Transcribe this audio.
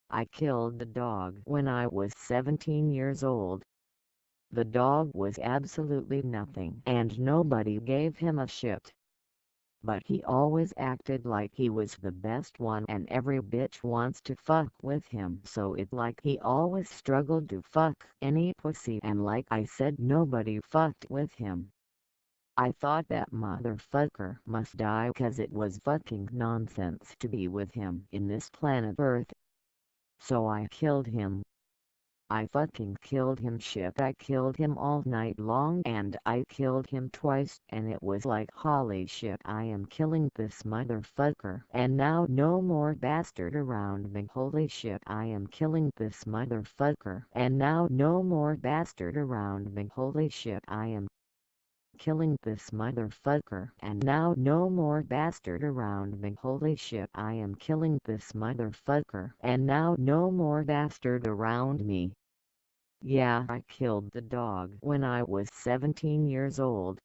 I killed the dog when I was 17 years old. The dog was absolutely nothing and nobody gave him a shit. But he always acted like he was the best one and every bitch wants to fuck with him, so it like he always struggled to fuck any pussy, and like I said, nobody fucked with him. I thought that motherfucker must die 'cause it was fucking nonsense to be with him in this planet Earth. So I killed him. I fucking killed him, shit. I killed him all night long and I killed him twice, and it was like, holy shit, I am killing this motherfucker and now no more bastard around me. Holy shit, I am killing this motherfucker and now no more bastard around me. Holy shit, I am killing this motherfucker and now no more bastard around me. Holy shit, I am killing this motherfucker and now no more bastard around me. Yeah, I killed the dog when I was 17 years old.